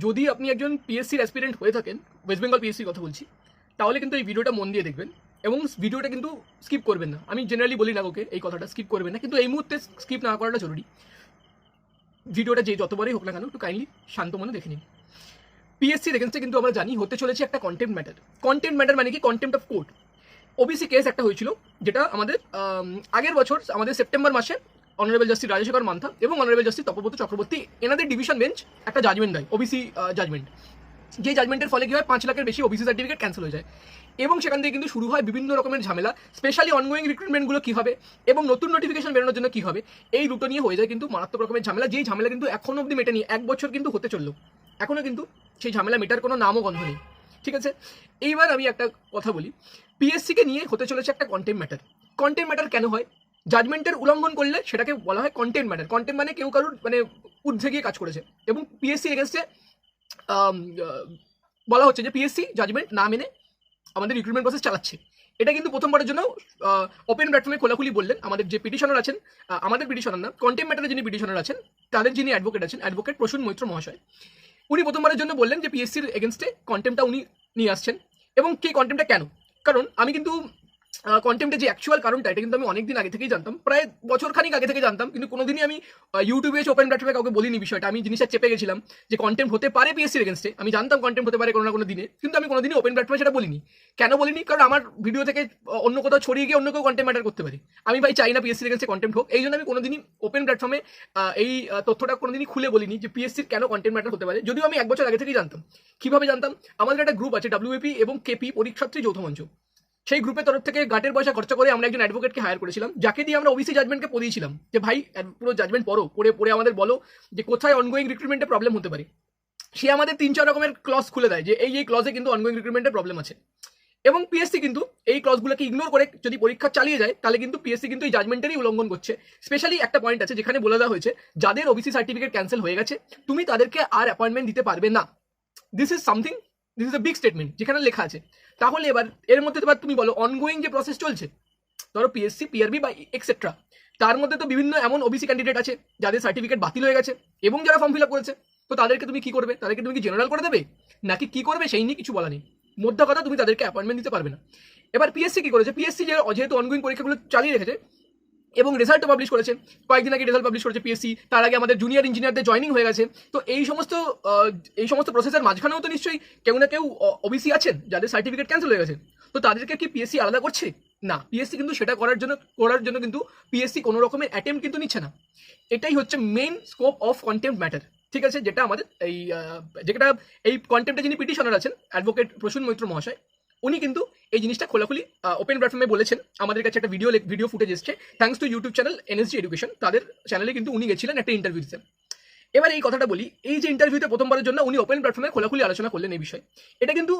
যদি আপনি একজন পিএসসির অ্যাসপিরেন্ট হয়ে থাকেন, ওয়েস্ট বেঙ্গল পিএসসির কথা বলছি, তাহলে কিন্তু এই ভিডিওটা মন দিয়ে দেখবেন এবং ভিডিওটা কিন্তু স্কিপ করবেন না। আমি জেনারেলি বলি না ওকে এই কথাটা, স্কিপ করবেন না, কিন্তু এই মুহূর্তে স্কিপ না করাটা জরুরি। ভিডিওটা যে যতবারই হোক না কেন একটু কাইন্ডলি শান্ত মনে দেখে নিন। পিএসসির এগেন্সটে কিন্তু আমরা জানি হতে চলেছে একটা কন্টেম্প ম্যাটার। কন্টেম্প ম্যাটার মানে কি? Contempt of court. OBC case একটা হয়েছিল, যেটা আমাদের আগের বছর আমাদের সেপ্টেম্বর মাসে অনারেবল জাস্টিস রাজশেখর মান্থা এবং অনারেবল জাস্টিস তপব্রত চক্রবর্তী এনাদের ডিভিশন বেঞ্চ একটা জাজমেন্ট দেয়, ওবিসি জাজমেন্ট। যে জাজমেন্টের ফলে কি হয়, 5 লাখের বেশি ওবিসি সার্টিফিকেট ক্যান্সেল হয়ে যায় এবং সেখান থেকে কিন্তু শুরু হয় বিভিন্ন রকমের ঝামেলা, স্পেশালি অনগোয়িং রিক্রুটমেন্টগুলো কী হবে এবং নতুন নোটিফিকেশন বেরোনোর জন্য কী হবে, এই দুটো নিয়ে হয়ে যায় কিন্তু মারাত্মক রকমের ঝামেলা। যেই ঝামেলা কিন্তু এখনো অবধি মেটেনি, 1 বছর কিন্তু হতে চললো, এখনও কিন্তু সেই ঝামেলা মেটার কোনো নামও গন্ধ নেই। ঠিক আছে, এইবার আমি একটা কথা বলি, পিএসসিকে নিয়ে হতে চলেছে একটা কন্টেম্প ম্যাটার। কন্টেম্প ম্যাটার কেন হয়? জাজমেন্টের উল্লঙ্ঘন করলে সেটাকে বলা হয় কন্টেম্প ম্যাটার। কন্টেম্প মানে কেউ কারোর মানে ঊর্ধ্বে গিয়ে কাজ করেছে এবং পিএসসি এগেনস্টে বলা হচ্ছে যে পিএসসি জাজমেন্ট না মেনে আমাদের রিক্রুটমেন্ট প্রসেস চালাচ্ছে। এটা কিন্তু প্রথমবারের জন্য ওপেন প্ল্যাটফর্মে খোলাখুলি বললেন আমাদের যে পিটিশনার আছেন, আমাদের পিটিশনার না, কন্টেম্প ম্যাটারে যিনি পিটিশনার আছেন, তাদের যিনি অ্যাডভোকেট আছেন, অ্যাডভোকেট প্রসূন মৈত্র মহাশয়, উনি প্রথমবারের জন্য বললেন যে পিএসসির এগেনস্টে কন্টেম্পটা উনি নিয়ে আসছেন। এবং কে কন্টেম্পটা কেন? কারণ আমি কিন্তু কন্টেম্পটের যে অ্যাকচুয়াল কারণটা, এটা কিন্তু আমি অনেকদিন আগে থেকেই জানতাম, প্রায় বছরখানিক আগে থেকে জানতাম, কিন্তু কোনোদিনই আমি ইউটিউবে এসে ওপেন প্ল্যাটফর্মে কাউকে বলিনি বিষয়টা। আমি জিনিসটা চেপে গেছিলাম যে কন্টেম্প হতে পারে পিএসসির এগেনস্টে, আমি জানতাম কন্টেম্প হতে পারে কোনো না কোনো দিনে, কিন্তু আমি কোনোদিনই ওপেন প্ল্যাটফর্মে সেটা বলিনি। কেন বলিনি? কারণ আমার ভিডিও থেকে অন্য কোথাও ছড়িয়ে গিয়ে অন্য কেউ কন্টেম্প ম্যাটার করতে পারে। আমি ভাই চাই না পিএসসির এগেনস্টে কন্টেম্প হোক, এই জন্য আমি কোনোদিনই ওপেন প্ল্যাটফর্মে এই তথ্যটা কোনোদিনই খুলে বলিনি যে পিএসসির কেন কন্টেম্প ম্যাটার হতে পারে, যদিও আমি 1 বছর আগে থেকেই জানতাম। কিভাবে জানতাম? আমাদের একটা গ্রুপ আছে ডাব্লিউএপি এবং কেপি পরীক্ষার্থী যৌথ মঞ্চ, সেই গ্রুপের তরফ থেকে গাটের পয়সা খরচা করে আমরা একজন অ্যাডভোকেটকে হায়ার করেছিলাম, যাকে দিয়ে আমরা ওবিসি জাজমেন্টকে পড়িয়েছিলাম যে ভাই পুরো জাজমেন্ট পড়ো, পড়ে আমাদের বলো যে কোথায় অনগোয়িং রিক্রুটমেন্টে প্রবলেম হতে পারে। সে আমাদের 3-4 রকমের ক্লজ খুলে দেয় যে এই ক্লজে কিন্তু অনগোয়িং রিক্রুটমেন্টের প্রবলেম আছে। এবং পিএসসি কিন্তু এই ক্লজগুলোকে ইগনোর করে যদি পরীক্ষা চালিয়ে যায়, তাহলে কিন্তু পিএসসি কিন্তু এই জাজমেন্টেরই উল্লঙ্ঘন করছে। স্পেশালি একটা পয়েন্ট আছে যেখানে বলে দেওয়া হয়েছে, যাদের ওবিসি সার্টিফিকেট ক্যান্সেল হয়ে গেছে তুমি তাদেরকে আর অ্যাপয়েন্টমেন্ট দিতে পারবে না। This is something, this is a big statement যেখানে লেখা আছে। তাহলে এবার এর মধ্যে এবার তুমি বলো, অনগোয়িং যে প্রসেস চলছে, ধরো পিএসসি, পিআরবি বা এক্সেট্রা, তার মধ্যে তো বিভিন্ন এমন ওবিসি ক্যান্ডিডেট আছে যাদের সার্টিফিকেট বাতিল হয়ে গেছে এবং যারা ফর্ম ফিল আপ করেছে, তো তাদেরকে তুমি কি করবে? তাদেরকে তুমি কি জেনারেল করে দেবে নাকি কি করবে সেই নিয়ে কিছু বলা নেই। মোদ্দা কথা, তুমি তাদেরকে অ্যাপয়েন্টমেন্ট দিতে পারবে না। এবার পিএসসি কি করেছে? পিএসসি যেহেতু অনগোয়িং পরীক্ষাগুলো চালিয়ে রেখেছে এবং রেজাল্টও পাবলিশ করেছে, কয়েকদিন আগে রেজাল্ট পাবলিশ করেছে পিএসসি, তার আগে আমাদের জুনিয়র ইঞ্জিনিয়ারদের জয়নিং হয়ে গেছে, তো এই সমস্ত প্রসেসের মাঝখানেও তো নিশ্চয়ই কেউ না কেউ ওবিসি আছেন যাদের সার্টিফিকেট ক্যান্সেল হয়ে গেছে। তো তাদেরকে কি পিএসসি আলাদা করছে? না, পিএসসি কিন্তু সেটা করার জন্য কিন্তু পিএসসি কোনো রকমের অ্যাটেম্প কিন্তু নিচ্ছে না। এটাই হচ্ছে main scope of contempt matter. ঠিক আছে, যেটা আমাদের এই কন্টেম্পটে যিনি পিটিশনার আছেন অ্যাডভোকেট প্রসূন মৈত্র মহাশয়, উনি কিন্তু এই জিনিসটা খোলাখুলি ওপেন প্ল্যাটফর্মে বলেছেন। আমাদের কাছে একটা ভিডিও ফুটেজ এসছে, thanks to YouTube channel NSG education, তাদের চ্যানেলে কিন্তু উনি গেছিলেন একটা ইন্টারভিউ দিতে। এবার এই কথাটা বলি, এই যে ইন্টারভিউতে প্রথমবারের জন্য উনি ওপেন প্ল্যাটফর্মে খোলাখুলি আলোচনা করলেন এই বিষয়ে। এটা কিন্তু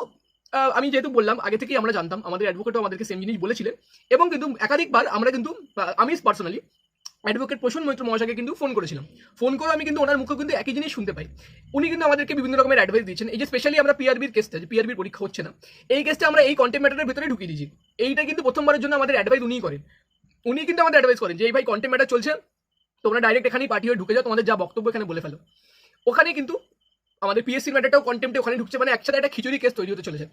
আমি যেহেতু বললাম আগে থেকেই আমরা জানতাম, আমাদের অ্যাডভোকেটও আমাদেরকে সেম জিনিস বলেছিলেন এবং কিন্তু একাধিকবার আমরা কিন্তু আমি পার্সোনালি অ্যাডভোকেট প্রসূন মৈত্র মহাশয়কে কিন্তু ফোন করেছিলাম। ফোন করে আমি কিন্তু ওনার মুখে কিন্তু একই জিনিস শুনতে পাই। উনি কিন্তু আমাদেরকে বিভিন্ন রকমের অ্যাডভাইস দিয়েছেন। এই যে স্পেশালি আমরা পিআরবির কেসটা, যে পিআরবির পরীক্ষা হচ্ছে না, এই কেসটা আমরা এই কন্টেম্প ম্যাটারের ভিতরে ঢুকিয়ে দিয়েছি। এইটা কিন্তু প্রথমবারের জন্য আমাদের অ্যাডভাইস উনিই করেন। উনি কিন্তু আমাদের অ্যাডভাইস করেন যে এই ভাই কন্টেম্প ম্যাটার চলছে, তোমরা ডাইরেক্ট এখানেই পার্টি হয়ে ঢুকে যাও, তোমাদের যা বক্তব্য এখানে বলে ফেলো। ওখানে কিন্তু আমাদের পিএসসির ম্যাটারটাও কন্টেম্পটে ওখানে ঢুকছে, মানে একসাথে একটা খিচুড়ি কেস তৈরি হতে চলেছে।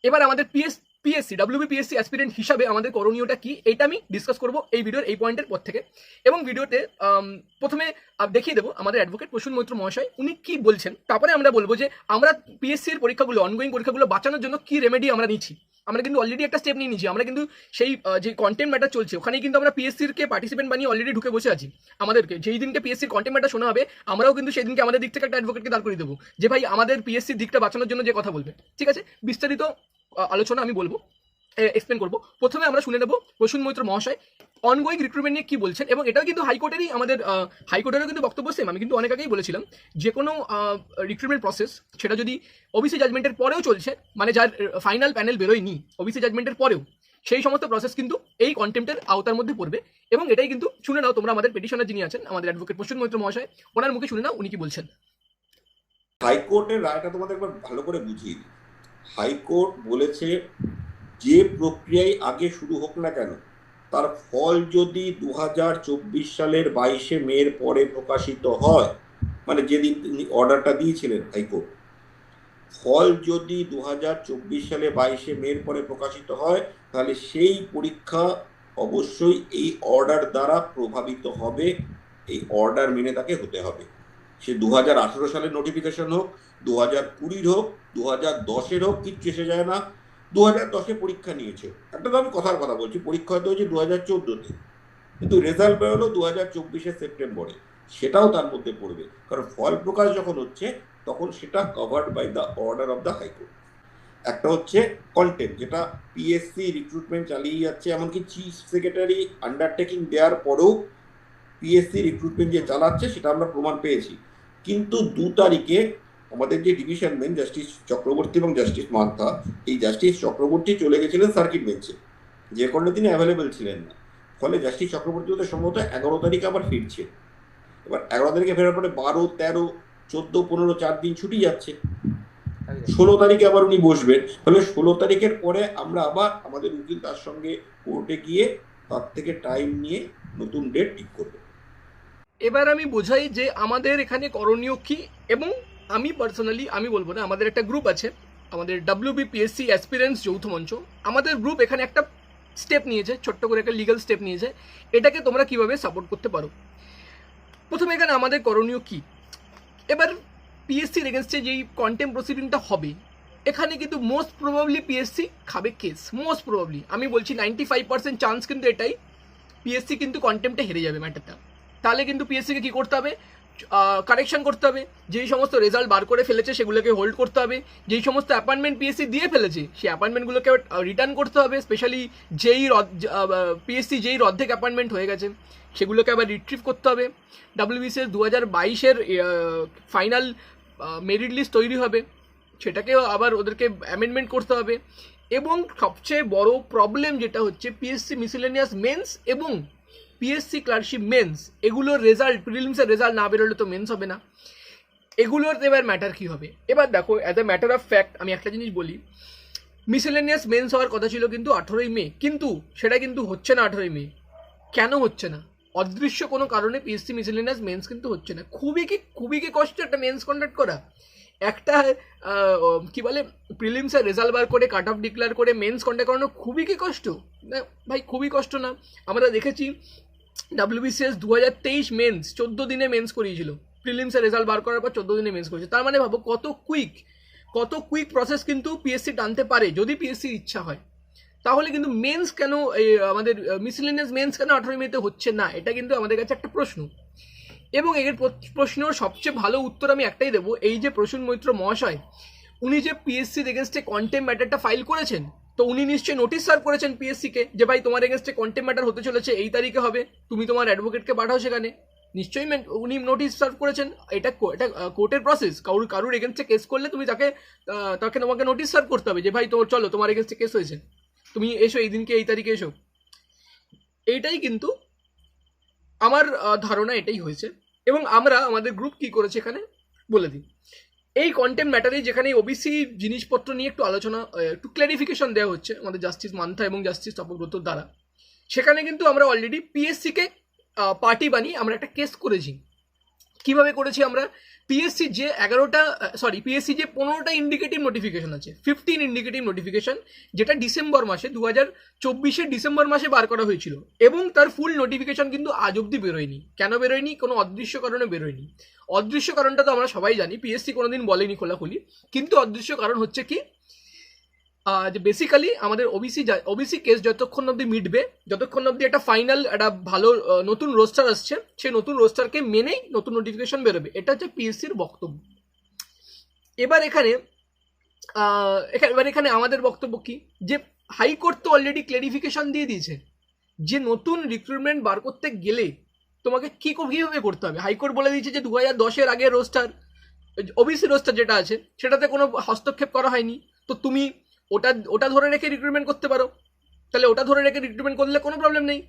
এবার আমাদের ডাব্লিউবিপিএসসি অ্যাসপিরেন্ট হিসাবে আমাদের করণীয়টা কি, এটা আমি ডিসকাস করবো এই ভিডিওর এই পয়েন্টের পর থেকে। এবং ভিডিওতে প্রথমে দেখিয়ে দেবো আমাদের অ্যাডভোকেট প্রসূন মৈত্র মহাশয় উনি কি বলছেন, তারপরে আমরা বলবো যে আমরা পিএসসির পরীক্ষাগুলো, অনগোয়িং পরীক্ষাগুলো বাঁচানোর জন্য কি রেমেডি আমরা নিচ্ছি। আমরা কিন্তু অলরেডি একটা স্টেপ নিয়ে নিয়েছি, আমরা কিন্তু সেই যে কন্টেন্ট ম্যাটার চলছে ওখানেই কিন্তু আমরা পিএসসিকে পার্টিসিপেন্ট বানিয়ে অলরেডি ঢুকে বসে আছি। আমাদেরকে যেই দিনকে পিএসসির কন্টেন্ট ম্যাটার শোনা হবে, আমরাও কিন্তু সেই দিনকে আমাদের দিক থেকে একটা অ্যাডভোকেটকে দাঁড় করে দেবো যে ভাই আমাদের পিএসসির দিকটা বাঁচানোর জন্য যে কথা বলবে। ঠিক আছে, বিস্তারিত আলোচনা আমি বলবো, এক্সপ্লেন করবো। প্রথমে আমরা শুনে নেব প্রসূন মৈত্র মহাশয় অনগোয়িং রিক্রুটমেন্ট নিয়ে কি বলছেন, এবং এটাও কিন্তু হাইকোর্টেরই আমাদের হাইকোর্টেরও কিন্তু বক্তব্য সেম। আমি কিন্তু অনেক আগেই বলেছিলাম যে কোনো রিক্রুটমেন্ট প্রসেস সেটা যদি ওবিসি জাজমেন্টের পরেও চলছে, মানে যার ফাইনাল প্যানেল বেরোয়নি ওবিসি জাজমেন্টের পরেও, সেই সমস্ত প্রসেস কিন্তু এই কন্টেম্পটের আওতার মধ্যে পড়বে। এবং এটাই কিন্তু শুনে নাও তোমরা, আমাদের পিটিশনার যিনি আছেন আমাদের অ্যাডভোকেট প্রসূন মৈত্র মহাশয়, ওনার মুখে শুনে নাও উনি কি বলছেন। হাইকোর্টের রায়টা তোমাদের একবার ভালো করে বুঝিয়ে দিই। হাইকোর্ট বলেছে যে প্রক্রিয়ায় আগে শুরু হোক না কেন, তার ফল যদি 2024 সালের 22শে মের পরে প্রকাশিত হয়, মানে যেদিন তিনি অর্ডারটা দিয়েছিলেন হাইকোর্ট, ফল যদি 2024 সালে 22শে মের পরে প্রকাশিত হয়, তাহলে সেই পরীক্ষা অবশ্যই এই অর্ডার দ্বারা প্রভাবিত হবে, এই অর্ডার মেনে তাকে হতে হবে। সে 2018 সালের নোটিফিকেশন হোক, 2020 হোক, 2010 হোক, কিচ্ছু এসে যায় না। 2010 পরীক্ষা নিয়েছে, একটা তো আমি কথার কথা বলছি, পরীক্ষা হয়তো হয়েছে 2014-তে, কিন্তু রেজাল্ট বেরোলো 2024 সেপ্টেম্বরে, সেটাও তার মধ্যে পড়বে, কারণ ফল প্রকাশ যখন হচ্ছে তখন সেটা covered by the order of the high court. একটা হচ্ছে কন্টেন্ট, যেটা পিএসসি রিক্রুটমেন্ট চালিয়ে যাচ্ছে, এমনকি চিফ সেক্রেটারি আন্ডারটেকিং দেওয়ার পরেও পিএসসি রিক্রুটমেন্ট যে চালাচ্ছে সেটা আমরা প্রমাণ পেয়েছি। কিন্তু 2 তারিখে আমাদের যে ডিভিশন বেঞ্চ জাস্টিস চক্রবর্তী এবং জাস্টিস মান্থা, এই জাস্টিস চক্রবর্তী চলে গেছিলেন সার্কিট বেঞ্চে, যে কারণে তিনি অ্যাভেলেবেল ছিলেন না। ফলে জাস্টিস চক্রবর্তী হতে সম্ভবত 11 তারিখে আবার ফিরছে। এবার 11 তারিখে ফেরার পরে 12, 13, 14, 15 4 দিন ছুটি যাচ্ছে। 16 তারিখে আবার উনি বসবেন। ফলে 16 তারিখের পরে আমরা আবার আমাদের উকিল তার সঙ্গে কোর্টে গিয়ে তার থেকে টাইম নিয়ে নতুন ডেট ঠিক করবো। এবার আমি বোঝাই যে আমাদের এখানে করণীয় কি, এবং আমি পার্সোনালি আমি বলবো না, আমাদের একটা গ্রুপ আছে, আমাদের WBPSC অ্যাসপিরেন্টস যৌথ মঞ্চ, আমাদের গ্রুপ এখানে একটা স্টেপ নিয়েছে, ছোট্ট করে একটা লিগ্যাল স্টেপ নিয়েছে। এটাকে তোমরা কিভাবে সাপোর্ট করতে পারো? প্রথমে এখানে আমাদের করণীয় কি, এবার পিএসসির এগেনস্টে যেই কন্টেম্প প্রসিডিংটা হবে, এখানে কিন্তু মোস্ট প্রবাবলি পিএসসি খাবে কেস, মোস্ট প্রবাবলি আমি বলছি 95% চান্স কিন্তু এটাই, পিএসসি কিন্তু কন্টেম্পটে হেরে যাবে ম্যাটারটা। তাহলে কিন্তু পিএসসিকে কী করতে হবে, কারেকশন করতে হবে, যেই সমস্ত রেজাল্ট বার করে ফেলেছে সেগুলোকে হোল্ড করতে হবে, যেই সমস্ত অ্যাপয়েন্টমেন্ট পিএসসি দিয়ে ফেলেছে সেই অ্যাপয়েন্টমেন্টগুলোকে রিটার্ন করতে হবে, স্পেশালি যেই পিএসসি যেই অর্ধেক অ্যাপয়েন্টমেন্ট হয়ে গেছে সেগুলোকে আবার রিট্রিভ করতে হবে। WBCS 2022-এর ফাইনাল মেরিট লিস্ট তৈরি হবে, সেটাকেও আবার ওদেরকে অ্যামেন্ডমেন্ট করতে হবে। এবং সবচেয়ে বড় প্রবলেম যেটা হচ্ছে পিএসসি মিসেলেনিয়াস মেন্স এবং পিএসসি ক্লার্কশিপ মেন্স, এগুলোর রেজাল্ট, প্রিলিমসের রেজাল্ট না বেরোলে তো মেন্স হবে না, এগুলোর এবার ম্যাটার কী হবে? এবার দেখো, as a matter of fact আমি একটা জিনিস বলি, মিসেলেনিয়াস মেন্স হওয়ার কথা ছিল কিন্তু 18ই মে, কিন্তু সেটা কিন্তু হচ্ছে না 18ই মে। কেন হচ্ছে না? অদৃশ্য কোনো কারণে পিএসসি মিসেলেনিয়াস মেন্স কিন্তু হচ্ছে না। খুবই কি কষ্ট একটা মেন্স কন্ডাক্ট করা, একটা কি বলে প্রিলিমসের রেজাল্ট বার করে কাট অফ ডিক্লেয়ার করে মেন্স কন্ডাক্ট করানো খুবই কি কষ্ট? না ভাই, খুবই কষ্ট না? আমরা দেখেছি WBCS 2023 মেন্স 14 দিনে মেন্স করিয়েছিল, প্রিলিমসের রেজাল্ট বার করার পর 14 দিনে মেন্স করেছে। তার মানে ভাবো কত কুইক প্রসেস কিন্তু পিএসসি টানতে পারে যদি পিএসসির ইচ্ছা হয়। তাহলে কিন্তু মেন্স কেন, আমাদের মিসেলেনিয়াস মেন্স কেন 18 মেতে হচ্ছে না, এটা কিন্তু আমাদের কাছে একটা প্রশ্ন। এবং এর প্রশ্নের সবচেয়ে ভালো উত্তর আমি একটাই দেবো, এই যে প্রসূন মৈত্র মহাশয়, উনি যে পিএসসির এগেনস্টে কন্টেম্প ম্যাটারটা ফাইল করেছেন, তো উনি নিশ্চয়ই নোটিশ সার্ভ করেছেন পিএসসিকে যে ভাই তোমার এগেনস্টে কন্টেম্প ম্যাটার হতে চলেছে, এই তারিখে হবে, তুমি তোমার অ্যাডভোকেটকে পাঠাও সেখানে। নিশ্চয়ই উনি নোটিশ সার্ভ করেছেন, এটা কোর্টের প্রসেস। কারুর এগেনস্টে কেস করলে তুমি তোমাকে নোটিশ সার্ভ করতে হবে যে ভাই চলো তোমার এগেনস্টে কেস হয়েছে, তুমি এসো এই দিনকে এই তারিখে এসো। এইটাই কিন্তু আমার ধারণা, এটাই হয়েছে। এবং আমরা আমাদের গ্রুপ কি করেছে এখানে বলে দিই, এই কন্টেন্ট ম্যাটারে যেখানে ওবিসি জিনিসপত্র নিয়ে একটু আলোচনা, একটু ক্ল্যারিফিকেশন দেওয়া হচ্ছে আমাদের জাস্টিস মান্থা এবং জাস্টিস তপব্রতর দ্বারা, সেখানে কিন্তু আমরা অলরেডি পিএসসিকে পার্টি বানিয়ে আমরা একটা কেস করেছি। কিভাবে করেছি আমরা? পিএসসি যে 15টা ইন্ডিকেটিভ নোটিফিকেশন আছে, 15 ইন্ডিকেটিভ নোটিফিকেশন, যেটা ডিসেম্বর মাসে 2024 ডিসেম্বর মাসে বার করা হয়েছিল, এবং তার ফুল নোটিফিকেশন কিন্তু আজ অব্দি বেরোয়নি। কেন বেরোয়নি? কোনো অদৃশ্য কারণে বেরোয়নি। অদৃশ্য কারণটা তো আমরা সবাই জানি, পিএসসি কোনোদিন বলেনি খোলাখুলি, কিন্তু অদৃশ্য কারণ হচ্ছে কি, যে বেসিক্যালি আমাদের ওবিসি কেস যতক্ষণ অব্দি মিটবে, যতক্ষণ অব্দি একটা ফাইনাল একটা ভালো নতুন রোস্টার আসছে, সেই নতুন রোস্টারকে মেনেই নতুন নোটিফিকেশন বেরোবে, এটা হচ্ছে পিএসসির বক্তব্য। এবার এখানে আমাদের বক্তব্য কি, যে হাইকোর্ট তো অলরেডি ক্লারিফিকেশন দিয়ে দিয়েছে যে নতুন রিক্রুটমেন্ট বার করতে গেলে তোমাকে কিভাবে করতে হবে। হাইকোর্ট বলে দিয়েছে যে 2010-এর আগে রোস্টার, ওবিসি রোস্টার যেটা আছে সেটাতে কোনো হস্তক্ষেপ করা হয়নি, তো তুমি ওটা ধরে রেখে রিক্রুটমেন্ট করতে পারো। তাহলে ওটা ধরে রেখে রিক্রুটমেন্ট করলে কোনো প্রবলেম নেই।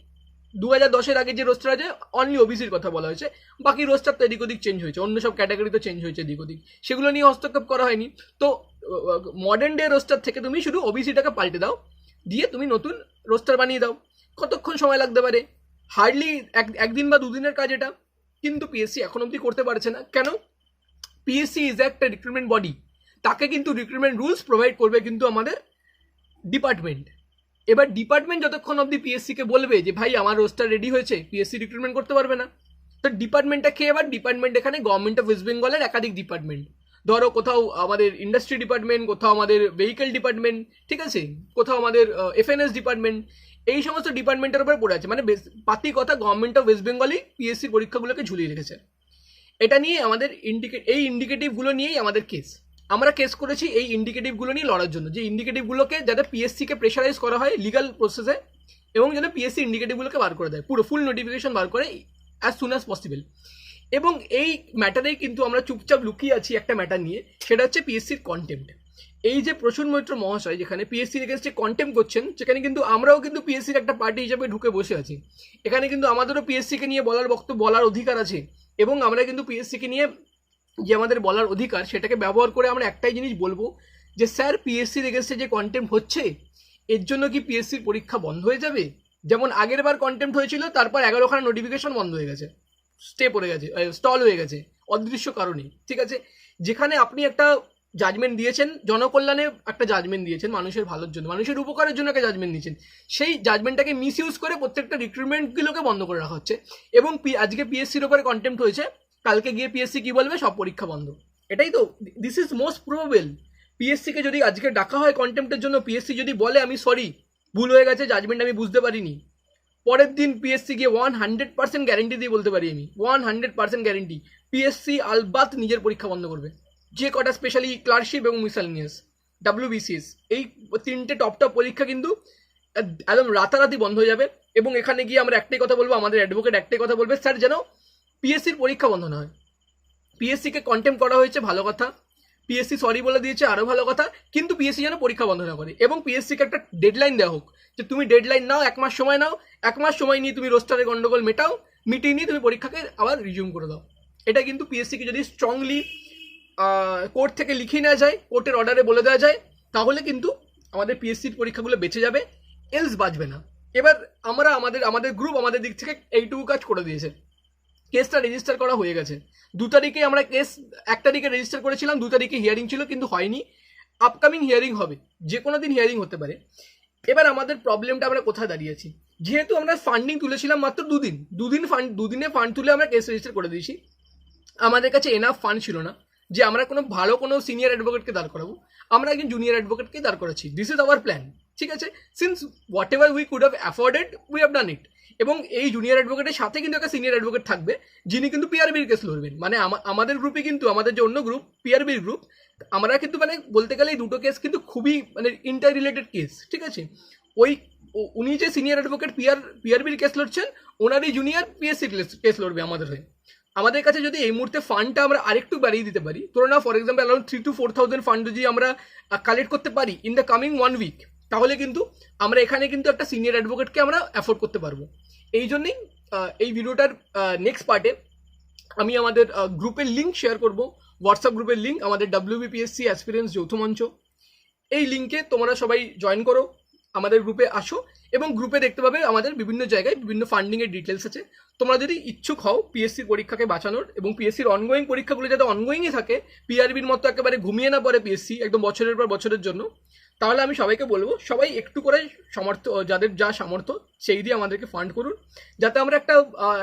2010-এর আগে যে রোস্টার আছে অনলি ওবিসির কথা বলা হয়েছে, বাকি রোস্টার তো এদিক ওদিক চেঞ্জ হয়েছে, অন্য সব ক্যাটাগরি তো চেঞ্জ হয়েছে এদিক ওদিক, সেগুলো নিয়ে হস্তক্ষেপ করা হয়নি। তো মডার্ন ডে রোস্টার থেকে তুমি শুধু ওবিসিটাকে পাল্টে দাও, দিয়ে তুমি নতুন রোস্টার বানিয়ে দাও। কতক্ষণ সময় লাগতে পারে? হার্ডলি একদিন বা দুদিনের কাজ এটা। কিন্তু পিএসসি এখন অবধি করতে পারছে না। কেন? পিএসসি ইজ একটা রিক্রুটমেন্ট বডি, তাকে কিন্তু রিক্রুটমেন্ট রুলস প্রোভাইড করবে কিন্তু আমাদের ডিপার্টমেন্ট। এবার ডিপার্টমেন্ট যতক্ষণ অবধি পিএসসিকে বলবে যে ভাই আমার রোস্টার রেডি হয়েছে, পিএসসি রিক্রুটমেন্ট করতে পারবে না। তো ডিপার্টমেন্টটা কে? এবার ডিপার্টমেন্ট এখানে গভর্নমেন্ট অফ ওয়েস্ট বেঙ্গলের একাধিক ডিপার্টমেন্ট, ধরো কোথাও আমাদের ইন্ডাস্ট্রি ডিপার্টমেন্ট, কোথাও আমাদের ভেহিকেল ডিপার্টমেন্ট, ঠিক আছে, কোথাও আমাদের এফএনএস ডিপার্টমেন্ট, এই সমস্ত ডিপার্টমেন্টের উপর পড়ে আছে। মানে পাতি কথা গভর্নমেন্ট অফ ওয়েস্ট বেঙ্গলই পিএসসি পরীক্ষাগুলোকে ঝুলিয়ে রেখেছে। এটা নিয়ে আমাদের এই ইন্ডিকেটিভগুলো নিয়েই আমাদের কেস। আমরা কেস করেছি এই ইন্ডিকেটিভগুলো নিয়ে লড়ার জন্য, যে ইন্ডিকেটিভগুলোকে যাতে পিএসসিকে প্রেশারাইজ করা হয় লিগাল প্রসেসে, এবং যেন পিএসসি ইন্ডিকেটিভগুলোকে বার করে দেয়, পুরো ফুল নোটিফিকেশন বার করে অ্যাজ সুন অ্যাজ পসিবল। এবং এই ম্যাটারেই কিন্তু আমরা চুপচাপ লুকিয়ে আছি একটা ম্যাটার নিয়ে, সেটা হচ্ছে পিএসসির কন্টেম্প্ট। এই যে প্রসূন মৈত্র মহাশয় যেখানে পিএসসির এগেনস্টে কন্টেম্প্ট করছেন, সেখানে কিন্তু আমরাও কিন্তু পিএসসির একটা পার্টি হিসেবে ঢুকে বসে আছি। এখানে কিন্তু আমাদেরও পিএসসিকে নিয়ে বলার অধিকার আছে, এবং আমরা কিন্তু পিএসসিকে নিয়ে যে আমাদের বলার অধিকার সেটাকে ব্যবহার করে আমরা একটাই জিনিস বলবো যে স্যার, পিএসসির এগেনস্টে যে কন্টেম্প্ট হচ্ছে এর জন্য কি পিএসসির পরীক্ষা বন্ধ হয়ে যাবে? যেমন আগের বার কন্টেম্প্ট হয়েছিল, তারপর 11খানা নোটিফিকেশন বন্ধ হয়ে গেছে, স্টে পড়ে গেছে, স্টল হয়ে গেছে অদৃশ্য কারণে, ঠিক আছে। যেখানে আপনি একটা জাজমেন্ট দিয়েছেন, জনকল্যাণে একটা জাজমেন্ট দিয়েছেন, মানুষের ভালোর জন্য, মানুষের উপকারের জন্য একটা জাজমেন্ট দিয়েছেন, সেই জাজমেন্টটাকে মিসইউজ করে প্রত্যেকটা রিক্রুটমেন্টগুলোকে বন্ধ করে রাখা হচ্ছে। এবং আজকে পিএসসির উপরে কন্টেম্প্ট হয়েছে, কালকে গিয়ে পিএসসি কি বলবে? সব পরীক্ষা বন্ধ। এটাই তো, দিস ইজ মোস্ট প্রবাবল। পিএসসিকে যদি আজকে ডাকা হয় কন্টেম্প্টের জন্য, পিএসসি যদি বলে আমি সরি, ভুল হয়ে গেছে, জাজমেন্ট আমি বুঝতে পারিনি, পরের দিন পিএসসি গিয়ে 100% গ্যারেন্টি দিয়ে বলতে পারি আমি, 100% গ্যারেন্টি, পিএসসি আলবাত নিজের পরীক্ষা বন্ধ করবে। যে কটা স্পেশালি ক্লার্কশিপ এবং মিসেলেনিয়াস, ডাব্লিউবিসিএস, এই তিনটে টপ পরীক্ষা কিন্তু একদম রাতারাতি বন্ধ হয়ে যাবে। এবং এখানে গিয়ে আমরা একটাই কথা বলবো, আমাদের অ্যাডভোকেট একটাই কথা বলবে, স্যার যেন পিএসসির পরীক্ষা বন্ধ না হয়। পিএসসিকে কন্টেম্প্ট করা হয়েছে, ভালো কথা, পিএসসি সরি বলে দিয়েছে, আরও ভালো কথা, কিন্তু পিএসসি যেন পরীক্ষা বন্ধ না করে। এবং পিএসসিকে একটা ডেডলাইন দেওয়া হোক, যে তুমি ডেডলাইন নাও, 1 মাস সময় নাও, 1 মাস সময় নিয়ে তুমি রোস্টারের গন্ডগোল মেটাও, মিটিয়ে নিয়ে তুমি পরীক্ষাকে আবার রিজিউম করে দাও। এটা কিন্তু পিএসসিকে যদি স্ট্রংলি কোর্ট থেকে লিখিয়ে নেওয়া যায়, কোর্টের অর্ডারে বলে দেওয়া যায়, তাহলে কিন্তু আমাদের পিএসসির পরীক্ষাগুলো বেঁচে যাবে, এলস বাঁচবে না। এবার আমরা আমাদের গ্রুপ আমাদের দিক থেকে এইটুকু কাজ করে দিয়েছে। কেসটা রেজিস্টার করা হয়ে গেছে। 2 তারিখে আমরা কেস 1 তারিখে রেজিস্টার করেছিলাম, 2 তারিখে হিয়ারিং ছিল, কিন্তু হয়নি। আপকামিং হিয়ারিং হবে, যে কোনো দিন হিয়ারিং হতে পারে। এবার আমাদের প্রবলেমটা আমরা কোথায় দাঁড়িয়েছি? যেহেতু আমরা ফান্ডিং তুলেছিলাম মাত্র 2 দিনে ফান্ড তুলে আমরা কেস রেজিস্টার করে দিয়েছি। আমাদের কাছে এনাফ ফান্ড ছিল না যে আমরা কোনো সিনিয়র অ্যাডভোকেটকে দাঁড় করাবো, আমরা একজন জুনিয়র অ্যাডভোকেটকে দাঁড় করাচ্ছি। দিস ইজ আওয়ার প্ল্যান, ঠিক আছে। Since whatever we could have afforded, we have done it. এবং এই জুনিয়র অ্যাডভোকেটের সাথে কিন্তু একটা সিনিয়র অ্যাডভোকেট থাকবে, যিনি কিন্তু পিআরবির কেস লড়বেন। মানে আমাদের গ্রুপে কিন্তু, আমাদের যে অন্য গ্রুপ পিআরবির গ্রুপ, আমরা কিন্তু মানে বলতে গেলে এই দুটো কেস কিন্তু খুবই মানে ইন্টার রিলেটেড কেস, ঠিক আছে। উনি যে সিনিয়র অ্যাডভোকেট পিআরবির কেস লড়ছেন, ওনারই জুনিয়র পিএসসির কেস লড়বে আমাদের হয়ে। আমাদের কাছে যদি এই মুহূর্তে ফান্ডটা আমরা আরেকটু বাড়িয়ে দিতে পারি, ধরো না for example around 3,000 to 4,000 fund যদি আমরা কালেক্ট করতে পারি ইন দ্য কামিং 1 উইক, তাহলে কিন্তু আমরা এখানে কিন্তু একটা সিনিয়র অ্যাডভোকেটকে আমরা অ্যাফোর্ড করতে পারবো। এই জন্যই এই ভিডিওটার নেক্সট পার্টে আমি আমাদের গ্রুপের লিঙ্ক শেয়ার করব, হোয়াটসঅ্যাপ গ্রুপের লিঙ্ক, আমাদের WBPSC অ্যাসপিরেন্টস যৌথ মঞ্চ। এই লিঙ্কে তোমরা সবাই জয়েন করো, আমাদের গ্রুপে আসো, এবং গ্রুপে দেখতে পাবে আমাদের বিভিন্ন জায়গায় বিভিন্ন ফান্ডিংয়ের ডিটেলস আছে। তোমরা যদি ইচ্ছুক হও পিএসসির পরীক্ষাকে বাঁচানোর, এবং পিএসসির অনগোয়িং পরীক্ষাগুলো যাতে অনগোয়িংই থাকে, পিআরবির মতো একেবারে ঘুমিয়ে না পড়ে পিএসসি একদম বছরের পর বছরের জন্য, তাহলে আমি সবাইকে বলবো সবাই একটু করে যাদের যা সামর্থ্য সেই দিয়ে আমাদেরকে ফান্ড করুন, যাতে আমরা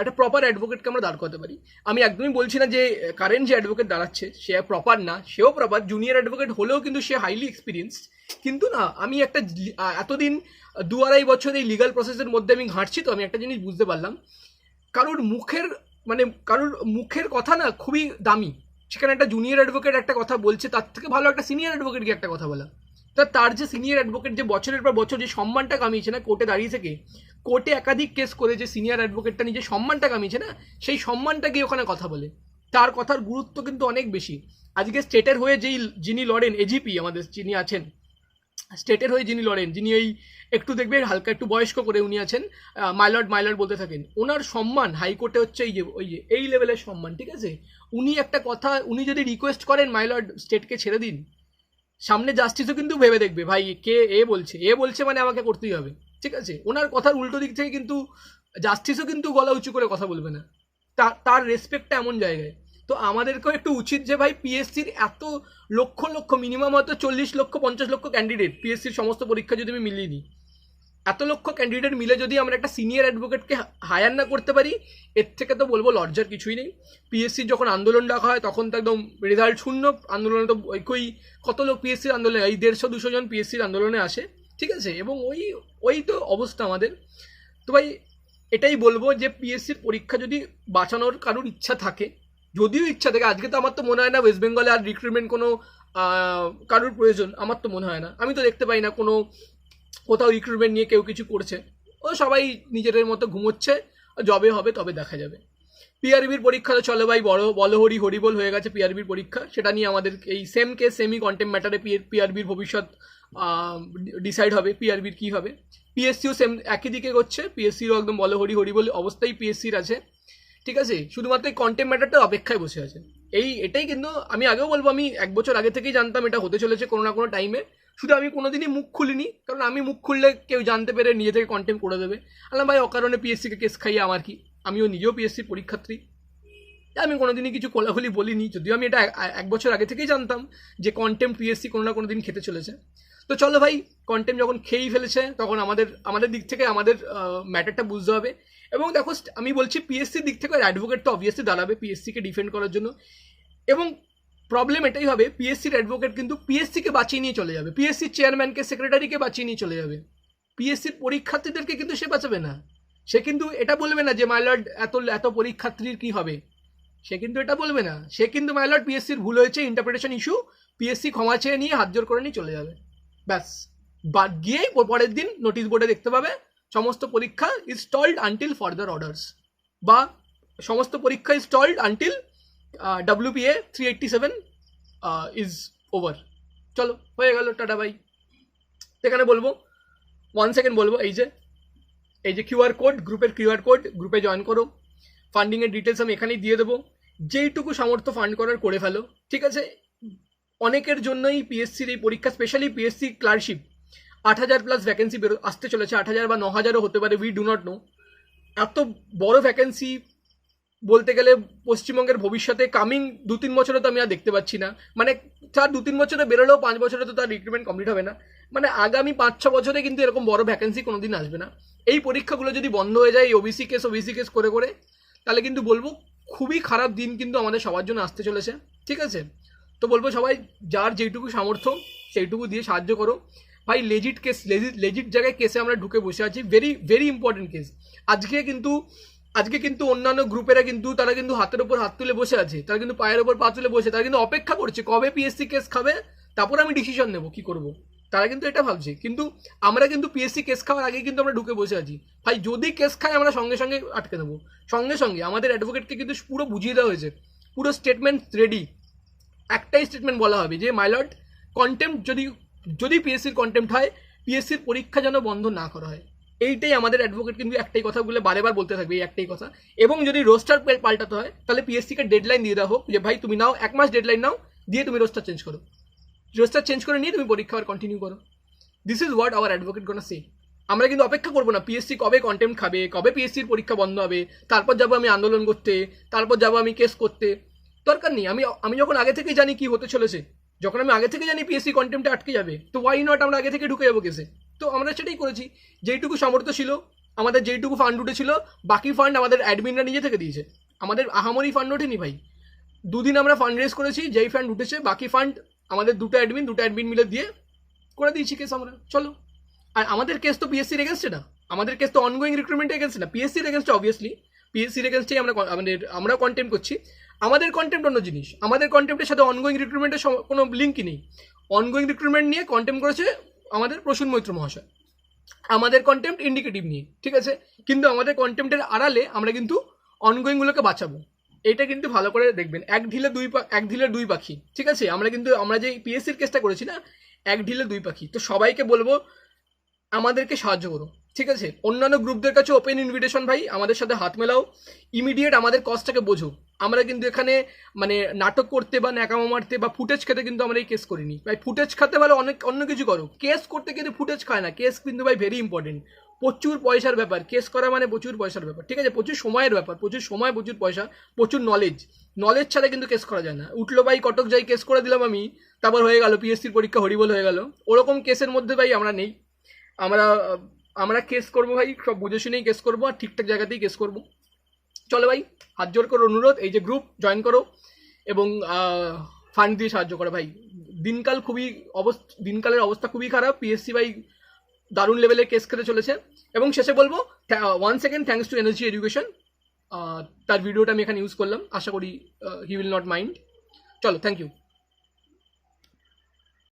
একটা প্রপার অ্যাডভোকেটকে আমরা দাঁড় করাতে পারি। আমি একদমই বলছি না যে কারেন্ট যে অ্যাডভোকেট দাঁড়াচ্ছে সে প্রপার না, সেও প্রপার, জুনিয়র অ্যাডভোকেট হলেও কিন্তু সে হাইলি এক্সপিরিয়েন্সড। কিন্তু না, আমি একটা এতদিন 2-2.5 বছর এই লিগাল প্রসেসের মধ্যে আমি ঘাঁটছি, তো আমি একটা জিনিস বুঝতে পারলাম, কারোর মুখের কথা না খুবই দামি। সেখানে একটা জুনিয়র অ্যাডভোকেট একটা কথা বলছে, তার থেকে ভালো একটা সিনিয়র অ্যাডভোকেটকে একটা কথা বলা। তার যে সিনিয়র অ্যাডভোকেট যে বছরের পর বছর যে সম্মানটা কামিয়েছে না, কোর্টে দাঁড়িয়ে থেকে, কোর্টে একাধিক কেস করে যে সিনিয়র অ্যাডভোকেটটা নিজে সম্মানটা কামিয়েছে না, সেই সম্মানটা গিয়ে ওখানে কথা বলে, তার কথার গুরুত্ব কিন্তু অনেক বেশি। আজকে স্টেটের হয়ে যিনি লড়েন, এজিপি আমাদের যিনি আছেন, স্টেটের হয়ে যিনি লড়েন, যিনি ওই একটু দেখবে হালকা একটু বয়স্ক করে উনি আছেন, মাইলর্ড বলতে থাকেন, ওনার সম্মান হাইকোর্টে হচ্ছে এই লেভেলের সম্মান, ঠিক আছে। উনি একটা কথা, উনি যদি রিকোয়েস্ট করেন মাইলর্ড স্টেটকে ছেড়ে দিন, সামনে জাস্টিসও কিন্তু ভেবে দেখবে, ভাই এ বলছে মানে আমাকে করতেই হবে, ঠিক আছে। ওনার কথার উল্টো দিক থেকে কিন্তু জাস্টিসও কিন্তু গলা উঁচু করে কথা বলবে না, তার রেসপেক্টটা এমন জায়গায়। তো আমাদেরকেও একটু উচিত যে ভাই পিএসসির এত লক্ষ লক্ষ মিনিমাম হয়তো 40 লক্ষ 50 লক্ষ ক্যান্ডিডেট, পিএসসির সমস্ত পরীক্ষা যদি আমি মিলিয়ে নিই, এত লক্ষ ক্যান্ডিডেট মিলে যদি আমরা একটা সিনিয়র অ্যাডভোকেটকে হায়ার না করতে পারি, এর থেকে তো বলবো লজ্জার কিছুই নেই। পিএসসির যখন আন্দোলন ডাকা হয় তখন তো একদম রেজাল্ট শূন্য, আন্দোলনে তো কত লোক পিএসসির আন্দোলনে, এই 150-200 জন পিএসসির আন্দোলনে আসে, ঠিক আছে, এবং ওই তো অবস্থা আমাদের। তো ভাই এটাই বলবো যে পিএসসির পরীক্ষা যদি বাঁচানোর কারোর ইচ্ছা থাকে, যদিও ইচ্ছা থাকে, আজকে তো আমার তো মনে হয় না ওয়েস্ট বেঙ্গলে আর রিক্রুটমেন্ট কোনো কারোর প্রয়োজন, আমার তো মনে হয় না, আমি তো দেখতে পাই না কোনো কোথাও রিক্রুটমেন্ট নিয়ে কেউ কিছু করছে, ও সবাই নিজেদের মতো ঘুমোচ্ছে, জবে হবে তবে দেখা যাবে। পিআরবির পরীক্ষা তো চলে ভাই, বলহরি হরিবোল হয়ে গেছে পিআরবির পরীক্ষা, সেটা নিয়ে আমাদের এই সেম কেস সেমি কন্টেম্প ম্যাটারে পিআরবির ভবিষ্যৎ ডিসাইড হবে, পিআরবির কী হবে। পিএসসিও সেম একই দিকে করছে, পিএসসিরও একদম বলহরি হরিবোল অবস্থায় পিএসসির আছে, ঠিক আছে, শুধুমাত্র এই কন্টেম্প ম্যাটারটা অপেক্ষায় বসে আছে। এটাই কিন্তু আমি আগেও বলবো, আমি 1 বছর আগে থেকেই জানতাম এটা হতে চলেছে কোনো না কোনো টাইমে, শুধু আমি কোনোদিনই মুখ খুলিনি, কারণ আমি মুখ খুললে কেউ জানতে পেরে নিজে থেকে কন্টেম্প করে দেবে। আলাম ভাই অকারণে পিএসসিকে কেস খাইয়ে আমার কি, আমিও নিজেও পিএসসির পরীক্ষার্থী, আমি কোনোদিনই কিছু কোলাকুলি বলিনি, যদিও আমি এটা 1 বছর আগে থেকেই জানতাম যে কন্টেম্প পিএসসি কোনো না কোনো দিন খেতে চলেছে। তো চলো ভাই, কন্টেম্প যখন খেয়েই ফেলেছে তখন আমাদের দিক থেকে আমাদের ম্যাটারটা বুঝতে হবে। এবং দেখো আমি বলছি পিএসসির দিক থেকে অ্যাডভোকেট তো অবভিয়াসলি দাঁড়াবে পিএসসিকে ডিফেন্ড করার জন্য, এবং প্রবলেম এটাই হবে পিএসসির অ্যাডভোকেট কিন্তু পিএসসিকে বাঁচিয়ে নিয়ে চলে যাবে, পিএসসির চেয়ারম্যানকে সেক্রেটারিকে বাঁচিয়ে নিয়ে চলে যাবে, পিএসসির পরীক্ষার্থীদেরকে কিন্তু সে বাঁচাবে না। সে কিন্তু এটা বলবে না যে মাইলর্ড এত পরীক্ষার্থীর কি হবে, সে কিন্তু এটা বলবে না, সে কিন্তু মাইলর্ড পিএসসির ভুল হয়েছে, ইন্টারপ্রিটেশন ইস্যু, পিএসসি ক্ষমা চেয়ে নিয়ে হাত জোর করে নিয়ে চলে যাবে, ব্যাস। গিয়ে পরের দিন নোটিশ বোর্ডে দেখতে পাবে সমস্ত পরীক্ষা is stalled until further orders, বা সমস্ত পরীক্ষা is stalled until WPA 387 is over. চলো হয়ে গেল, টাটা বাই। এখানে বলবো 1 সেকেন্ড বলবো, এই যে QR কোড, গ্রুপের QR কোড, গ্রুপে জয়েন করো, ফান্ডিংয়ের ডিটেলস আমি এখানেই দিয়ে দেবো, যেইটুকু সামর্থ্য ফান্ড করার করে ফেলো, ঠিক আছে। অনেকের জন্যই পিএসসির এই পরীক্ষা, স্পেশালি পিএসসি ক্লার্কশিপ 8,000+ ভ্যাকেন্সি আসতে চলেছে, 8,000 বা 9,000ও হতে পারে, উই ডু নট নো। এত বড় ভ্যাকেন্সি বলতে গেলে পশ্চিমবঙ্গের ভবিষ্যতে কামিং 2-3 বছরে তো আমি আর দেখতে পাচ্ছি না, মানে তার 2-3 বছরে বেরোলেও 5 বছরে তো তার রিক্রুটমেন্ট কমপ্লিট হবে না, মানে আগামী 5-6 বছরে কিন্তু এরকম বড় ভ্যাকেন্সি কোনোদিন আসবে না। এই পরীক্ষাগুলো যদি বন্ধ হয়ে যায় ওবিসি কেস করে, তাহলে কিন্তু বলবো খুবই খারাপ দিন কিন্তু আমাদের সবার জন্য আসতে চলেছে, ঠিক আছে। তো বলবো সবাই যার যেইটুকু সামর্থ্য সেইটুকু দিয়ে সাহায্য করো ভাই। লেজিট জায়গায় কেসে আমরা ঢুকে বসে আছি, ভেরি ভেরি ইম্পর্টেন্ট কেস। আজকে কিন্তু অন্যান্য গ্রুপেরা কিন্তু তারা কিন্তু হাতের ওপর হাত তুলে বসে আছে, তারা কিন্তু পায়ের ওপর পা তুলে বসে, তারা কিন্তু অপেক্ষা করছে কবে পিএসসি কেস খাবে, তারপর আমি ডিসিশন নেবো কি করব, তারা কিন্তু এটা ভাবছে। কিন্তু আমরা কিন্তু পিএসসি কেস খাওয়ার আগেই কিন্তু আমরা ঢুকে বসে আছি ভাই, যদি কেস খাই আমরা সঙ্গে সঙ্গে আটকে দেবো, সঙ্গে আমাদের অ্যাডভোকেটকে কিন্তু পুরো বুঝিয়ে দেওয়া হয়েছে, পুরো স্টেটমেন্ট রেডি, একটাই স্টেটমেন্ট বলা হবে যে মাইলর্ড কন্টেম্প যদি পিএসসির কন্টেম্প হয়, পিএসসির পরীক্ষা যেন বন্ধ না করা হয়, এইটাই আমাদের অ্যাডভোকেট কিন্তু একটাই কথা বলে বারেবার বলতে থাকবে, এই একটাই কথা। এবং যদি রোস্টার পাল্টাতে হয় তাহলে পিএসসিকে ডেডলাইন দিয়ে দেওয়া হোক যে ভাই তুমি নাও 1 মাস ডেডলাইন নাও, দিয়ে তুমি রোস্টার চেঞ্জ করো, রোস্টার চেঞ্জ করে নিয়ে তুমি পরীক্ষা আর কন্টিনিউ করো। This is what our advocate gonna say. আমরা কিন্তু অপেক্ষা করবো না পিএসসি কবে কন্টেম্প খাবে, কবে পিএসসির পরীক্ষা বন্ধ হবে, তারপর যাবো আমি আন্দোলন করতে, তারপর যাবো আমি কেস করতে, দরকার নেই। আমি যখন আগে থেকে জানি কি হতে চলেছে, যখন আমি আগে থেকে জানি পিএসসি কন্টেম্পটা আটকে যাবে, তো ওয়াই নট আমরা আগে থেকে ঢুকে যাবো কেসে। তো আমরা সেটাই করেছি, যেইটুকু সামর্থ্য ছিল আমাদের, যেইটুকু ফান্ড উঠেছিল, বাকি ফান্ড আমাদের অ্যাডমিনরা নিজে থেকে দিয়েছে, আমাদের আহামরি ফান্ড ওঠেনি ভাই। 2 দিন আমরা ফান্ড রেজ করেছি, যেই ফান্ড উঠেছে বাকি ফান্ড আমাদের দুটো অ্যাডমিন মিলে দিয়ে করে দিয়েছি কেস আমরা। চলো, আর আমাদের কেস তো পিএসসির এগেনস্টে না, আমাদের কেস তো অনগোয়িং রিক্রুটমেন্টের এগেনস্টে না, পিএসসির এগেনস্টে। অবভিয়াসলি পিএসসির এগেনস্টেই আমরা কন্টেম্প করছি। আমাদের কন্টেম্প অন্য জিনিস, আমাদের কন্টেম্পের সাথে অনগোয়িং রিক্রুটমেন্টের কোনো লিঙ্কই নেই। অনগোয়িং রিক্রুটমেন্ট নিয়ে কন্টেম্প করেছে আমাদের প্রসূন মৈত্র মহাশয়, আমাদের কন্টেম্প ইন্ডিকেটিভ নিয়ে, ঠিক আছে। কিন্তু আমাদের কন্টেম্পের আড়ালে আমরা কিন্তু অনগোয়িংগুলোকে বাঁচাবো, এটা কিন্তু ভালো করে দেখবেন। এক ঢিলে দুই পাখি, ঠিক আছে। আমরা যে পিএসসির কেসটা করেছি না, 1 ঢিলে 2 পাখি। তো সবাইকে বলবো আমাদেরকে সাহায্য করো, ঠিক আছে। অন্যান্য গ্রুপদের কাছে ওপেন ইনভিটেশন ভাই, আমাদের সাথে হাত মেলাও, ইমিডিয়েট আমাদের কজটাকে বোঝো। আমরা কিন্তু এখানে মানে নাটক করতে বা ন্যাকামো মারতে বা ফুটেজ খেতে কিন্তু আমরা এই কেস করিনি ভাই। ফুটেজ খেতে ভালো অন্য কিছু করো, কেস করতে কিন্তু ফুটেজ খায় না। কেস কিন্তু ভাই ভেরি ইম্পর্টেন্ট, প্রচুর পয়সার ব্যাপার, কেস করা মানে প্রচুর পয়সার ব্যাপার, ঠিক আছে, প্রচুর সময়ের ব্যাপার, প্রচুর সময়, প্রচুর পয়সা, প্রচুর নলেজ ছাড়া কিন্তু কেস করা যায় না। উঠলো ভাই কটক যাই কেস করে দিলাম আমি, তারপর হয়ে গেল পিএসসির পরীক্ষা হরিবল হয়ে গেল, ওরকম কেসের মধ্যে ভাই আমরা নেই। আমরা কেস করবো ভাই, সব বুঝে শুনেই কেস করবো, আর ঠিকঠাক জায়গাতেই কেস করবো। চলো ভাই, হাত জোর করে অনুরোধ, এই যে গ্রুপ জয়েন করো এবং ফান্ড দিয়ে সাহায্য করো ভাই। দিনকালের অবস্থা খুবই খারাপ, পিএসসি ভাই দারুণ লেভেলে কেস খেতে চলেছে। এবং শেষে বলবো one second thanks to energy education, তার ভিডিওটা আমি এখানে ইউজ করলাম, আশা করি হি উইল নট মাইন্ড। চলো, থ্যাংক ইউ।